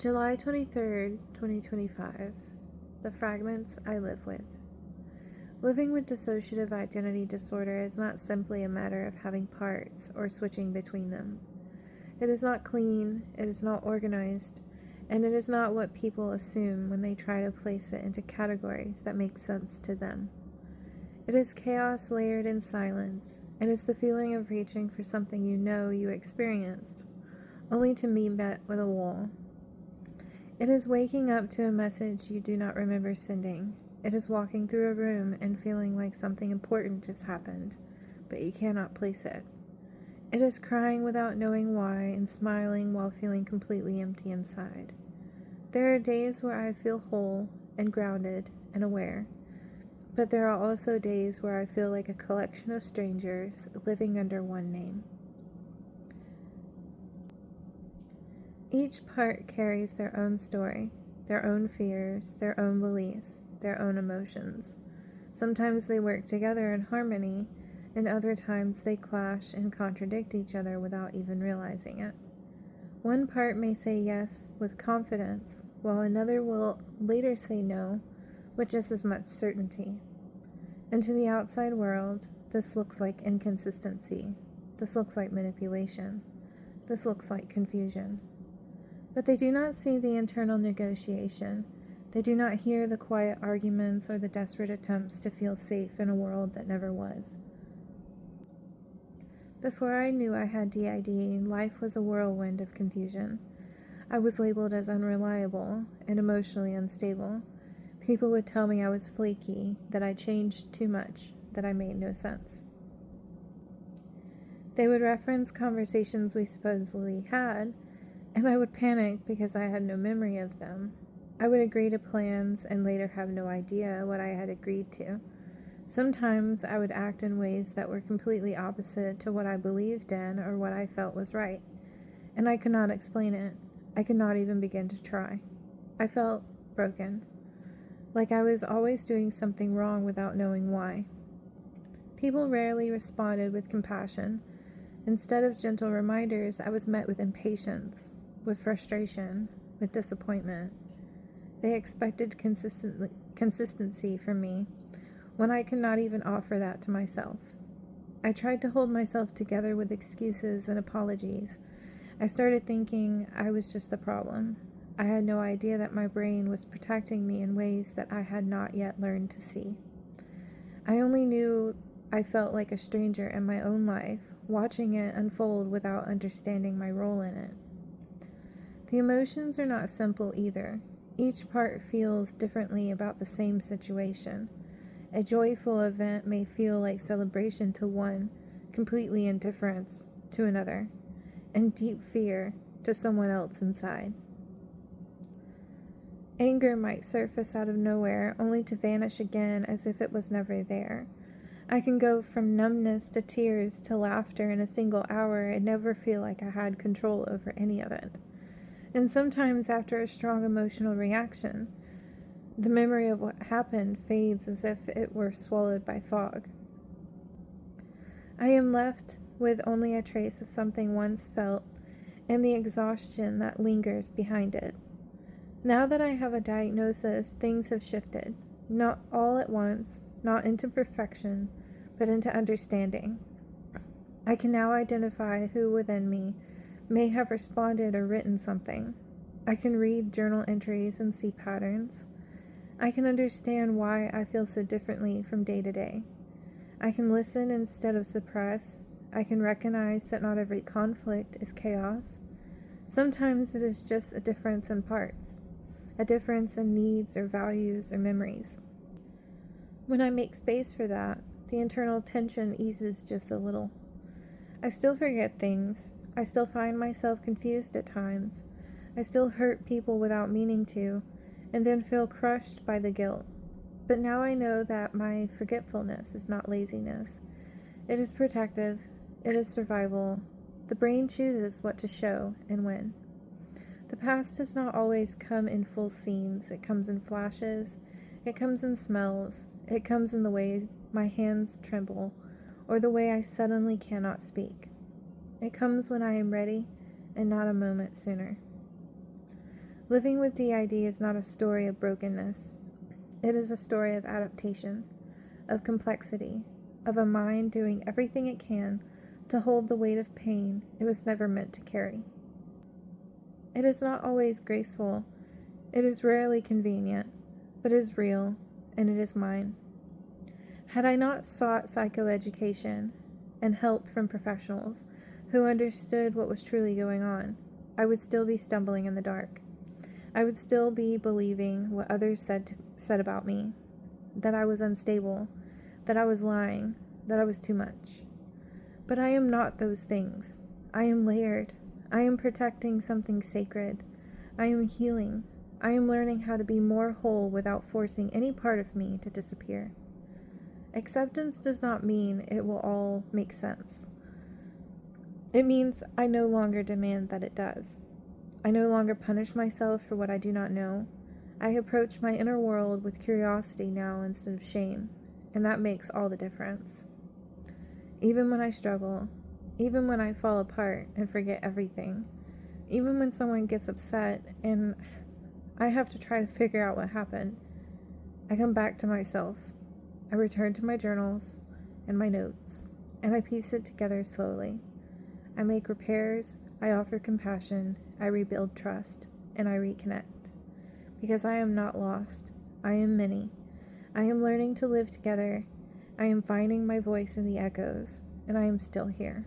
July 23rd, 2025. The fragments I live with. Living with dissociative identity disorder is not simply a matter of having parts or switching between them. It is not clean, it is not organized, and it is not what people assume when they try to place it into categories that make sense to them. It is chaos layered in silence, and is the feeling of reaching for something you know you experienced, only to be met with a wall. It is waking up to a message you do not remember sending. It is walking through a room and feeling like something important just happened, but you cannot place it. It is crying without knowing why and smiling while feeling completely empty inside. There are days where I feel whole and grounded and aware, but there are also days where I feel like a collection of strangers living under one name. Each part carries their own story, their own fears, their own beliefs, their own emotions. Sometimes they work together in harmony, and other times they clash and contradict each other without even realizing it. One part may say yes with confidence, while another will later say no with just as much certainty. And to the outside world, this looks like inconsistency. This looks like manipulation. This looks like confusion. But they do not see the internal negotiation. They do not hear the quiet arguments or the desperate attempts to feel safe in a world that never was. Before I knew I had DID, life was a whirlwind of confusion. I was labeled as unreliable and emotionally unstable. People would tell me I was flaky, that I changed too much, that I made no sense. They would reference conversations we supposedly had, and I would panic because I had no memory of them. I would agree to plans and later have no idea what I had agreed to. Sometimes I would act in ways that were completely opposite to what I believed in or what I felt was right, and I could not explain it. I could not even begin to try. I felt broken, like I was always doing something wrong without knowing why. People rarely responded with compassion. Instead of gentle reminders, I was met with impatience, with frustration, with disappointment. They expected consistency from me, when I could not even offer that to myself. I tried to hold myself together with excuses and apologies. I started thinking I was just the problem. I had no idea that my brain was protecting me in ways that I had not yet learned to see. I only knew I felt like a stranger in my own life, watching it unfold without understanding my role in it. The emotions are not simple either. Each part feels differently about the same situation. A joyful event may feel like celebration to one, completely indifference to another, and deep fear to someone else inside. Anger might surface out of nowhere, only to vanish again as if it was never there. I can go from numbness to tears to laughter in a single hour and never feel like I had control over any of it. And sometimes after a strong emotional reaction, the memory of what happened fades as if it were swallowed by fog. I am left with only a trace of something once felt and the exhaustion that lingers behind it. Now that I have a diagnosis, things have shifted, not all at once, not into perfection, but into understanding. I can now identify who within me may have responded or written something. I can read journal entries and see patterns. I can understand why I feel so differently from day to day. I can listen instead of suppress. I can recognize that not every conflict is chaos. Sometimes it is just a difference in parts, a difference in needs or values or memories. When I make space for that, the internal tension eases just a little. I still forget things. I still find myself confused at times. I still hurt people without meaning to, and then feel crushed by the guilt. But now I know that my forgetfulness is not laziness. It is protective. It is survival. The brain chooses what to show and when. The past does not always come in full scenes. It comes in flashes. It comes in smells. It comes in the way my hands tremble, or the way I suddenly cannot speak. It comes when I am ready, and not a moment sooner. Living with DID is not a story of brokenness. It is a story of adaptation, of complexity, of a mind doing everything it can to hold the weight of pain it was never meant to carry. It is not always graceful. It is rarely convenient, but it is real, and it is mine. Had I not sought psychoeducation and help from professionals who understood what was truly going on, I would still be stumbling in the dark. I would still be believing what others said about me, that I was unstable, that I was lying, that I was too much. But I am not those things. I am layered. I am protecting something sacred. I am healing. I am learning how to be more whole without forcing any part of me to disappear. Acceptance does not mean it will all make sense. It means I no longer demand that it does. I no longer punish myself for what I do not know. I approach my inner world with curiosity now instead of shame, and that makes all the difference. Even when I struggle, even when I fall apart and forget everything, even when someone gets upset and I have to try to figure out what happened, I come back to myself. I return to my journals and my notes, and I piece it together slowly. I make repairs, I offer compassion, I rebuild trust, and I reconnect. Because I am not lost. I am many. I am learning to live together. I am finding my voice in the echoes, and I am still here.